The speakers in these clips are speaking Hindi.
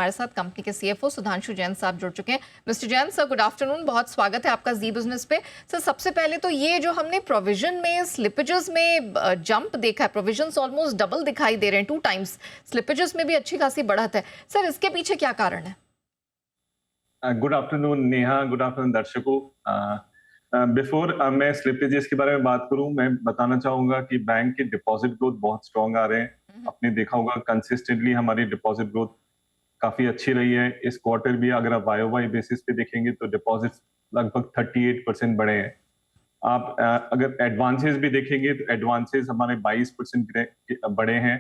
हमारे साथ कंपनी के सीएफओ सुधांशु जैन साहब जुड़ चुके हैं। Mister Jain sir, good afternoon, बहुत स्वागत है आपका जी बिजनेस पे। सर, सबसे पहले तो ये जो हमने प्रोविजन में स्लिपेजेस में जंप देखा है, प्रोविजंस ऑलमोस्ट डबल दिखाई दे रहे हैं, 2 टाइम्स, स्लिपेजेस में भी अच्छी खासी बढ़त है। सर, इसके पीछे क्या कारण है? Good afternoon Neha, good afternoon दर्शकों। बिफोर मैं स्लिपेजेस के बारे में बात करूं, मैं बताना चाहूंगा कि बैंक के डिपॉजिट ग्रोथ बहुत स्ट्रांग आ रहे हैं। आपने देखा होगा कंसिस्टेंटली हमारी डिपॉजिट ग्रोथ काफी अच्छी रही है। इस क्वार्टर भी अगर आप वाई बेसिस पे देखेंगे तो डिपॉजिट लगभग 38% बढ़े हैं। आप अगर एडवांसेस भी देखेंगे तो एडवांसेस हमारे 22% बढ़े हैं।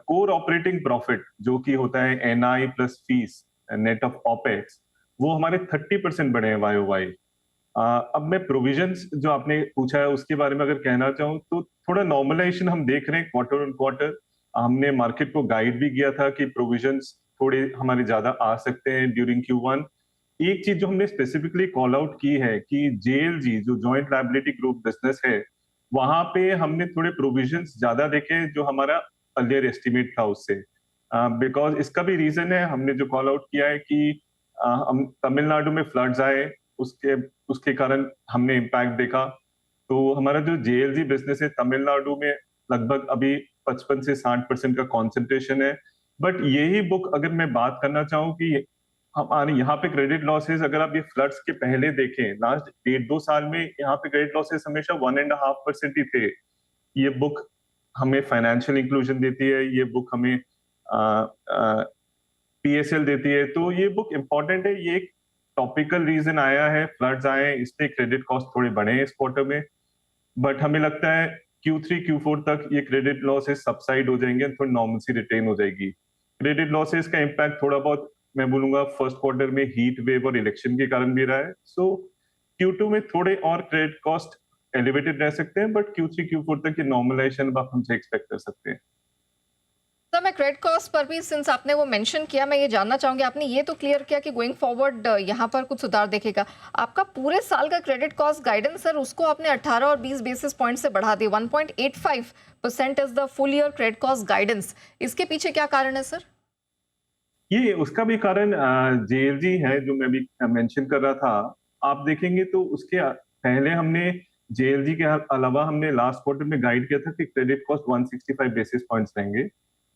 कोर ऑपरेटिंग प्रॉफिट जो कि होता है NI plus fees net of opex, वो हमारे 30% बढ़े हैं वाई। अब मैं प्रोविजंस जो आपने पूछा है उसके बारे में अगर कहना चाहूँ तो थोड़ा नॉर्मलाइजेशन हम देख रहे हैं क्वार्टर ऑन क्वार्टर। हमने मार्केट को गाइड भी किया था कि प्रोविजंस थोड़े हमारे ज्यादा आ सकते हैं ड्यूरिंग Q1। एक चीज जो हमने स्पेसिफिकली कॉल आउट की है कि जेएलजी जो जॉइंट लायबिलिटी ग्रुप बिजनेस है, वहां पे हमने थोड़े प्रोविजंस ज्यादा देखे जो हमारा अर्लियर एस्टिमेट था उससे। बिकॉज इसका भी रीजन है, हमने जो कॉल आउट किया है कि हम तमिलनाडु में फ्लड्स आए, उसके उसके कारण हमने इम्पैक्ट देखा। तो हमारा जो जेएलजी बिजनेस है तमिलनाडु में लगभग अभी 55 से 60% का कॉन्सेंट्रेशन है। बट यही बुक अगर मैं बात करना चाहूँ कि हमारे यहाँ पे क्रेडिट लॉसेस अगर आप ये फ्लड्स के पहले देखें, लास्ट 1.5-2 साल में यहाँ पे क्रेडिट लॉसेस हमेशा 1.5% ही थे। ये बुक हमें फाइनेंशियल इंक्लूजन देती है, ये बुक हमें पीएसएल देती है, तो ये बुक इंपॉर्टेंट है। ये एक टॉपिकल रीजन आया है, फ्लड्स आए, इसलिए क्रेडिट कॉस्ट थोड़े बढ़े हैं इस क्वार्टर में। बट हमें लगता है Q3 Q4 तक ये क्रेडिट लॉसेस सबसाइड हो जाएंगे, थोड़ी नॉर्मलसी रिटेन हो जाएगी। क्रेडिट लॉसेस का इम्पैक्ट थोड़ा बहुत मैं बोलूंगा फर्स्ट क्वार्टर में हीट वेव और इलेक्शन के कारण भी रहा है। सो Q2 में थोड़े और क्रेडिट कॉस्ट एलिवेटेड रह सकते हैं, बट Q3 Q4 तक ये नॉर्मलाइजेशन आप हमसे एक्सपेक्ट कर सकते हैं। सर, मैं क्रेडिट कॉस्ट पर भी, सिंस आपने वो मेंशन किया, मैं ये जानना चाहूंगी, आपने ये तो क्लियर किया कि गोइंग फॉरवर्ड यहाँ पर कुछ सुधार देखेगा। आपका पूरे साल का क्रेडिट कॉस्ट गाइडेंस सर, उसको आपने 18 और 20 बेसिस पॉइंट से बढ़ा दिया। 1.85% is the full year credit cost guidance. इसके पीछे क्या कारण है सर? ये उसका भी कारण जेएलजी है जो मैं भी मेंशन कर रहा था। आप देखेंगे तो उसके पहले हमने जेएलजी के अलावा हमने लास्ट क्वार्टर में गाइड किया था कि क्रेडिट कॉस्ट 165 बेसिस पॉइंट्स रहेंगे।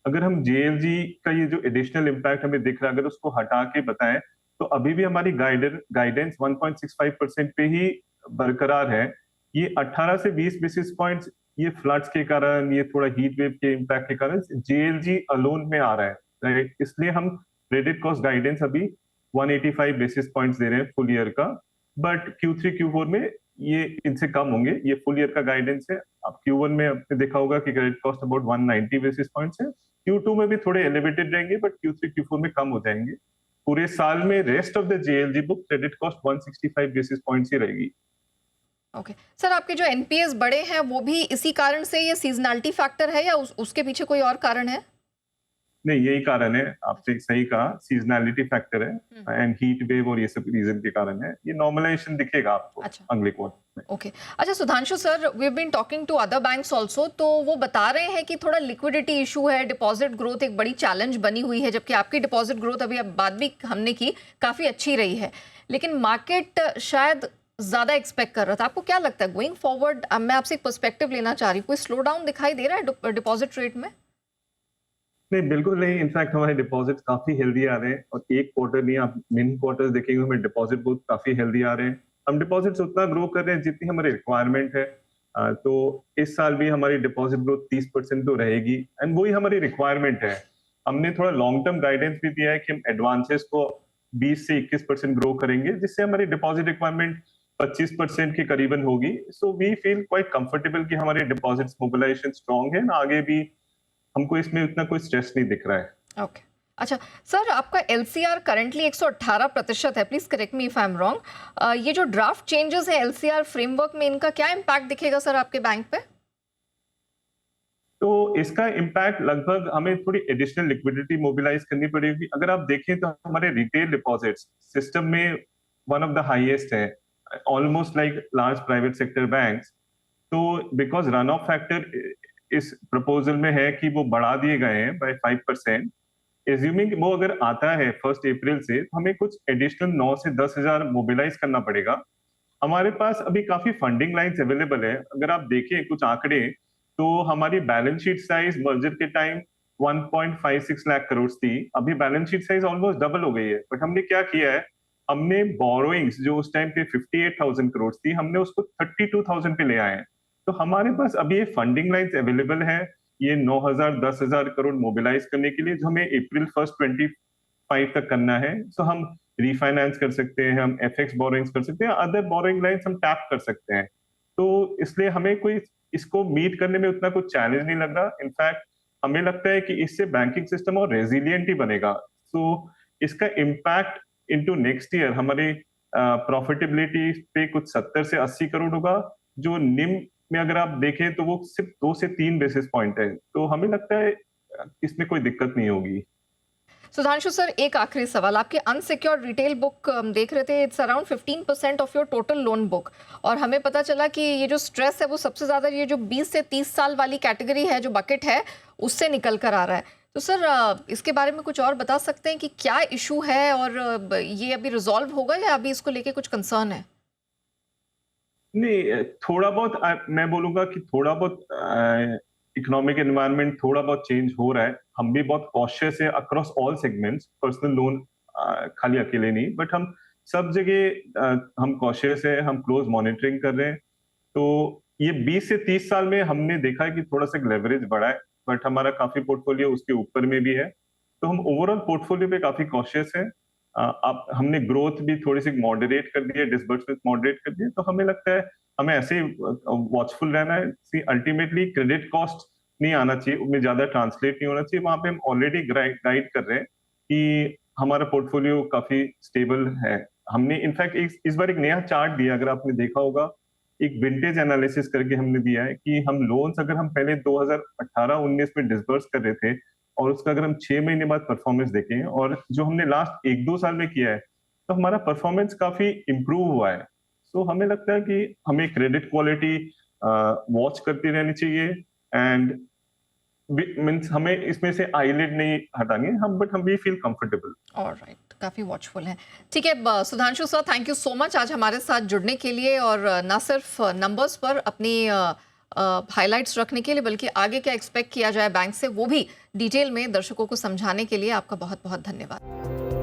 अगर हम जेएलजी का ये जो एडिशनल इम्पैक्ट हमें दिख रहा है अगर उसको हटा के बताएं तो अभी भी हमारी गाइडेंस 1.65% पे ही बरकरार है। ये 18 से 20 बेसिस पॉइंट्स ये फ्लड्स के कारण, ये थोड़ा हीट वेव के इम्पैक्ट के कारण जेएलजी अलोन में आ रहा है, राइट। इसलिए हम क्रेडिट कॉस्ट गाइडेंस अभी 185 बेसिस पॉइंट्स दे रहे हैं फुल ईयर का। बट Q3 Q4 में ये इनसे कम होंगे। ये फुल ईयर का गाइडेंस है। अब Q1 में आपने देखा होगा कि credit cost about 190 basis points है। Q2 में भी थोड़े एलिवेटेड रहेंगे, बट Q3 Q4 में कम हो जाएंगे। पूरे साल में rest of the JLG book credit cost 165 basis points ही रहेगी। ओके सर, आपके जो एनपीएस बड़े हैं वो भी इसी कारण से, ये सीजनलिटी फैक्टर है या उसके पीछे कोई और कारण है? नहीं, यही कारण है, आपने सही कहा, सीजनैलिटी फैक्टर है एंड हीट वेव और ये सब रीजन के कारण है। ये नॉर्मलाइजेशन दिखेगा आपको अगले क्वार्टर में। ओके अच्छा Sudhanshu sir, we have been talking to other banks also, तो वो बता रहे हैं कि थोड़ा लिक्विडिटी इशू है, डिपॉजिट ग्रोथ एक बड़ी चैलेंज बनी हुई है, जबकि आपकी डिपॉजिट ग्रोथ अभी अब बात भी हमने की काफी अच्छी रही है, लेकिन मार्केट शायद ज्यादा एक्सपेक्ट कर रहा था। आपको क्या लगता है गोइंग फॉरवर्ड? मैं आपसे एक पर्सपेक्टिव लेना चाह रही हूँ, कोई स्लो डाउन दिखाई दे रहा है डिपॉजिट रेट में? नहीं, बिल्कुल नहीं। इनफैक्ट हमारे डिपॉजिट काफी हेल्दी आ रहे हैं और एक क्वार्टर नहीं, आप मेन क्वार्टर्स देखेंगे हमें डिपॉजिट बहुत काफी हेल्दी आ रहे हैं। हम डिपॉजिट्स उतना ग्रो कर रहे हैं जितनी हमारी रिक्वायरमेंट है। तो इस साल भी हमारी डिपॉजिट ग्रोथ 30% तो रहेगी एंड वही हमारी रिक्वायरमेंट है। हमने थोड़ा लॉन्ग टर्म गाइडेंस भी दिया है कि हम एडवांसेस को 20 से 21% ग्रो करेंगे, जिससे हमारी डिपॉजिट रिक्वायरमेंट 25% के करीबन होगी। So we feel quite comfortable कि हमारे डिपॉजिट्स मोबिलाइजेशन स्ट्रांग है ना, आगे भी हमको इसमें उतना कोई स्ट्रेस नहीं दिख रहा है। ओके अच्छा सर, आपका एलसीआर करंटली 118% है, please correct me if I am wrong. ये जो ड्राफ्ट चेंजेस है एलसीआर फ्रेमवर्क में, इनका क्या इम्पैक्ट दिखेगा सर आपके बैंक पे? तो इसका इम्पैक्ट लगभग हमें थोड़ी एडिशनल लिक्विडिटी मोबिलाइज करनी पड़ेगी। अगर आप देखें तो हमारे रिटेल डिपॉजिट्स सिस्टम में वन ऑफ द हाईएस्ट है, almost like large private sector banks. तो बिकॉज रन ऑफ फैक्टर इस प्रपोजल में है कि वो बढ़ा दिए गए हैं बाय 5%, एज्यूमिंग वो अगर आता है 1 अप्रैल से, तो हमें कुछ एडिशनल 9 से 10,000 मोबिलाइज करना पड़ेगा। हमारे पास अभी काफी फंडिंग लाइन्स अवेलेबल है। अगर आप देखें कुछ आंकड़े, तो हमारी बैलेंस शीट साइज मर्जर के टाइम 1.56 लाख करोड़ थी। अभी balance sheet size almost double हो गई है। बट हमने क्या किया है, हमने बोरोइंग्स जो उस टाइम पे 58,000 करोड़ थी, हमने उसको 32,000 पे ले आए हैं। तो हमारे पास अभी ये फंडिंग लाइन्स अवेलेबल है, ये 9,000 10,000 करोड़ मोबिलाइज करने के लिए, जो हमें अप्रैल 1 25 तक करना है। सो हम रिफाइनेंस कर सकते हैं, हम एफएक्स बोरोइंग्स कर सकते हैं, अदर बोरोइंग लाइन्स हम टैप कर सकते हैं। तो इसलिए हमें कोई इसको मीट करने में उतना कुछ चैलेंज नहीं लग रहा। इनफैक्ट हमें लगता है कि इससे बैंकिंग सिस्टम और रेजिलियंट ही बनेगा। सो इसका इम्पैक्ट इनटू नेक्स्ट ईयर हमारी प्रॉफिटेबिलिटी पे कुछ 70 से 80 करोड़ होगा। जो निम में अगर आप देखें, तो वो सिर्फ 2 से 3 बेसिस पॉइंट है। तो हमें लगता है इसमें कोई दिक्कत नहीं होगी। सुधांशु सर, एक आखिरी सवाल, आपके अनसिक्योर्ड रिटेल बुक हम देख रहे थे, it's around 15% of your total loan book, और हमें पता चला कि ये जो स्ट्रेस है वो सबसे ज्यादा ये जो 20 से 30 साल वाली कैटेगरी है, जो बकेट है, उससे निकल कर आ रहा है। तो सर इसके बारे में कुछ और बता सकते हैं कि क्या इशू है, और ये अभी रिजॉल्व होगा या अभी इसको लेके कुछ कंसर्न है? नहीं, थोड़ा बहुत मैं बोलूंगा कि थोड़ा बहुत इकोनॉमिक एनवायरनमेंट थोड़ा बहुत चेंज हो रहा है। हम भी बहुत कॉशियस है across all segments, personal loan खाली अकेले नहीं, बट हम सब जगह हम कॉशियस है, हम क्लोज मॉनिटरिंग कर रहे हैं। तो ये 20 से 30 साल में हमने देखा है कि थोड़ा सा लेवरेज बढ़ा है, बट हमारा काफी पोर्टफोलियो उसके ऊपर में भी है। तो हम ओवरऑल पोर्टफोलियो पे काफी कॉशियस है। अब हमने ग्रोथ भी थोड़ी सी मॉडरेट कर दी है, डिसबर्समेंट मॉडरेट कर दिए। तो हमें लगता है हमें ऐसे ही वॉचफुल रहना है। सी अल्टीमेटली क्रेडिट कॉस्ट नहीं आना चाहिए, उनमें ज्यादा ट्रांसलेट नहीं होना चाहिए। वहां पे हम ऑलरेडी गाइड कर रहे हैं कि हमारा पोर्टफोलियो काफी स्टेबल है। हमने इनफैक्ट इस बार एक नया चार्ट दिया, अगर आपने देखा होगा, एक विंटेज एनालिसिस करके हमने दिया है कि हम लोन्स अगर हम पहले 2018-19 में डिसबर्स कर रहे थे, और उसका अगर हम 6 महीने बाद परफॉर्मेंस देखें, और जो हमने लास्ट 1-2 साल में किया है, तो हमारा परफॉर्मेंस काफी इंप्रूव हुआ है। सो हमें लगता है कि हमें क्रेडिट क्वालिटी वॉच करती रहनी चाहिए, एंड मीन्स हमें इसमें से आईलिड नहीं हटानी है हम, बट हम वी फील कंफर्टेबल। ऑलराइट, काफ़ी वॉचफुल हैं। ठीक है Sudhanshu sir, thank you so much आज हमारे साथ जुड़ने के लिए, और ना सिर्फ नंबर्स पर अपनी हाइलाइट्स रखने के लिए, बल्कि आगे क्या एक्सपेक्ट किया जाए बैंक से वो भी डिटेल में दर्शकों को समझाने के लिए आपका बहुत बहुत धन्यवाद।